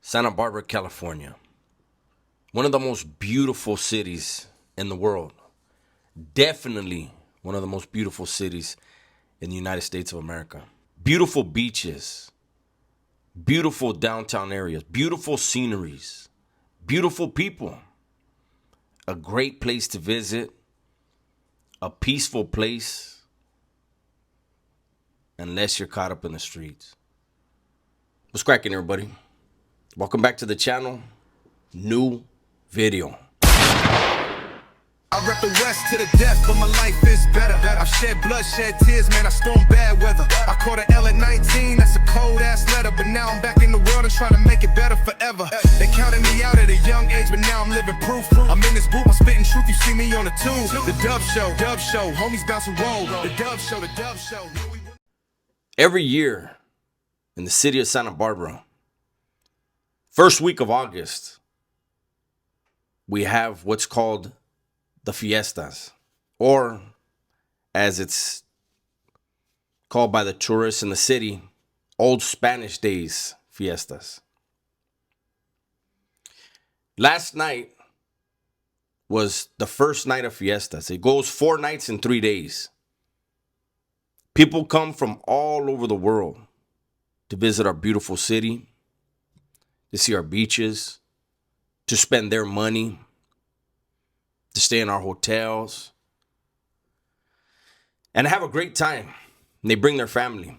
Santa Barbara, California. One of the most beautiful cities in the world. Definitely one of the most beautiful cities in the United States of America. Beautiful beaches, beautiful downtown areas, beautiful sceneries, beautiful people. A great place to visit, a peaceful place, unless you're caught up in the streets. What's cracking, everybody? Welcome back to the channel. New video. I rep the West to the death, but my life is better. I've shed blood, shed tears, man, I stormed bad weather. I caught an L at 19, that's a cold-ass letter. But now I'm back in the world and trying to make it better forever. They counted me out at a young age, but now I'm living proof. I'm in this booth, I'm spitting truth, you see me on the tube. The Dub Show, homies bounce and roll. The Dub Show. Every year in the city of Santa Barbara, first week of August, we have what's called the Fiestas, or as it's called by the tourists in the city, Old Spanish Days Fiestas. Last night was the first night of Fiestas. It goes 4 nights and 3 days. People come from all over the world to visit our beautiful city, to see our beaches, to spend their money, to stay in our hotels, and have a great time. And they bring their family.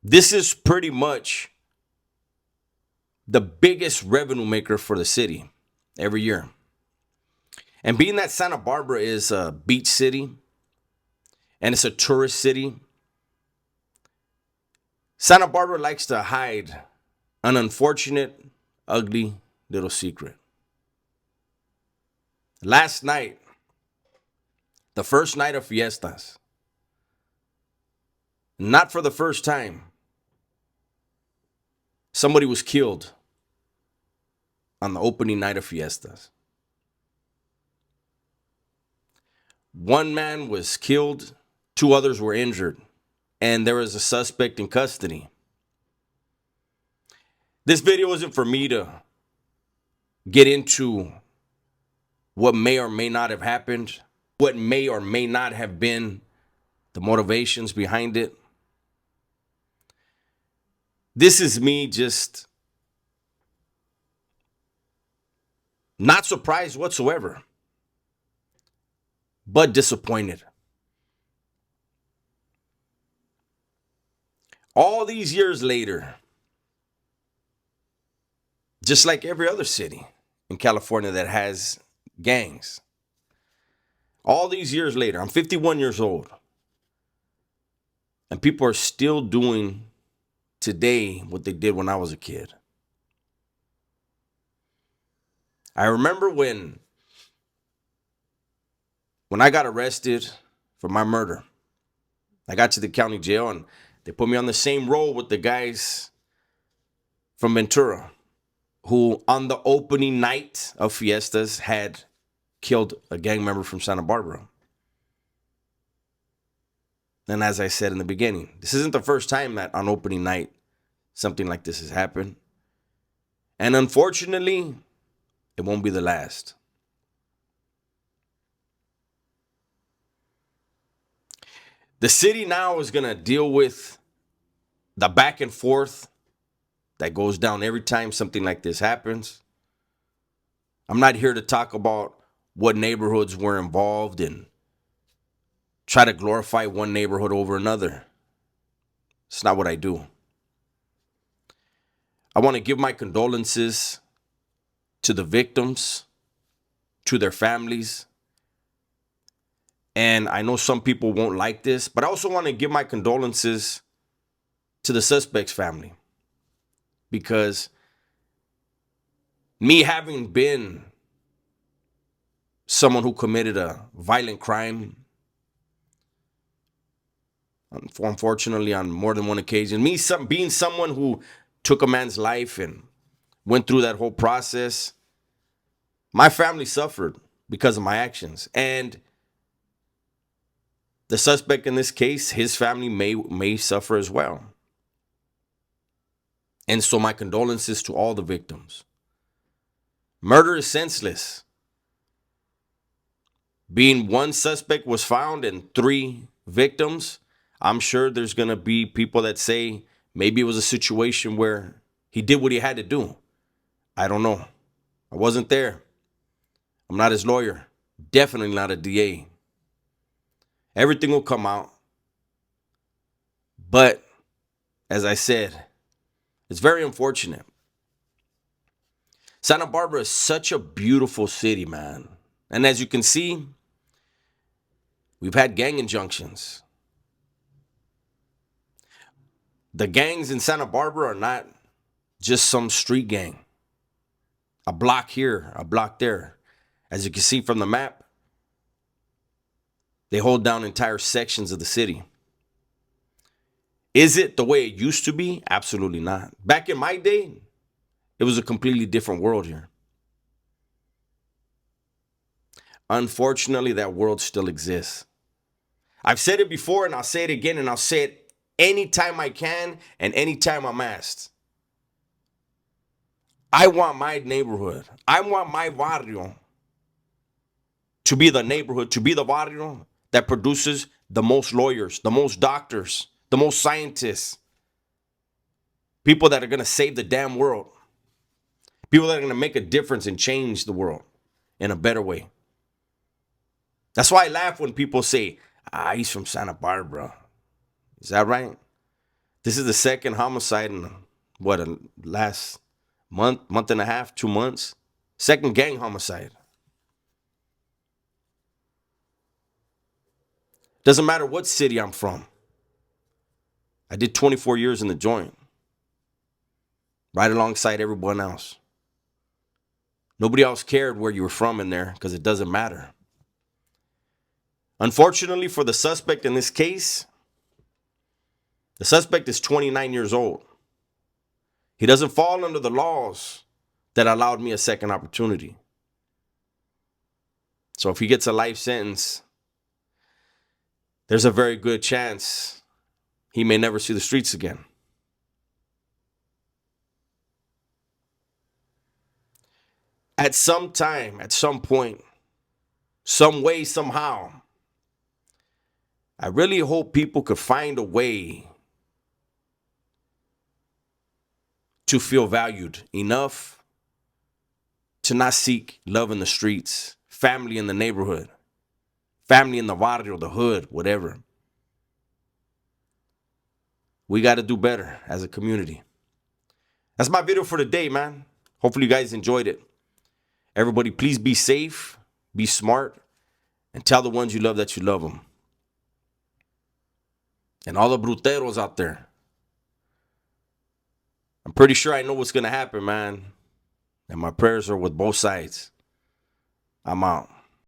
This is pretty much the biggest revenue maker for the city every year. And being that Santa Barbara is a beach city and it's a tourist city, Santa Barbara likes to hide an unfortunate, ugly little secret. Last night, the first night of Fiestas, not for the first time, somebody was killed on the opening night of Fiestas. One man was killed, 2 others were injured, and there is a suspect in custody. This video isn't for me to get into what may or may not have happened, what may or may not have been the motivations behind it. This is me just not surprised whatsoever, but disappointed. All these years later, just like every other city in California that has gangs, all these years later, I'm 51 years old, and people are still doing today what they did when I was a kid. I remember when I got arrested for my murder. I got to the county jail and they put me on the same roll with the guys from Ventura who on the opening night of Fiestas had killed a gang member from Santa Barbara. And as I said in the beginning, this isn't the first time that on opening night something like this has happened. And unfortunately, it won't be the last. The city now is going to deal with the back and forth that goes down every time something like this happens. I'm not here to talk about what neighborhoods were involved and try to glorify one neighborhood over another. It's not what I do. I want to give my condolences to the victims, to their families. And I know some people won't like this, but I also want to give my condolences to the suspect's family. Because me having been someone who committed a violent crime, unfortunately on more than one occasion, being someone who took a man's life and went through that whole process, my family suffered because of my actions. And the suspect in this case, his family may suffer as well. And so my condolences to all the victims. Murder is senseless. Being one suspect was found and 3 victims, I'm sure there's going to be people that say maybe it was a situation where he did what he had to do. I don't know. I wasn't there. I'm not his lawyer. Definitely not a DA. Everything will come out. But as I said, it's very unfortunate. Santa Barbara is such a beautiful city, man. And as you can see, we've had gang injunctions. The gangs in Santa Barbara are not just some street gang. A block here, a block there. As you can see from the map, they hold down entire sections of the city. Is it the way it used to be? Absolutely not. Back in my day, it was a completely different world here. Unfortunately, that world still exists. I've said it before and I'll say it again and I'll say it anytime I can and anytime I'm asked. I want my neighborhood, I want my barrio to be the neighborhood, to be the barrio that produces the most lawyers, the most doctors, the most scientists, people that are going to save the damn world, people that are going to make a difference and change the world in a better way. That's why I laugh when people say, he's from Santa Barbara. Is that right? This is the second homicide in last month and a half, 2 months. Second gang homicide. Doesn't matter what city I'm from. I did 24 years in the joint. Right alongside everyone else. Nobody else cared where you were from in there because it doesn't matter. Unfortunately for the suspect in this case, the suspect is 29 years old. He doesn't fall under the laws that allowed me a second opportunity. So if he gets a life sentence, there's a very good chance he may never see the streets again. At some time, at some point, some way, somehow, I really hope people could find a way to feel valued enough to not seek love in the streets, family in the neighborhood, family in the barrio, the hood, whatever. We got to do better as a community. That's my video for today, man. Hopefully you guys enjoyed it. Everybody, please be safe, be smart, and tell the ones you love that you love them. And all the bruteros out there, I'm pretty sure I know what's going to happen, man. And my prayers are with both sides. I'm out.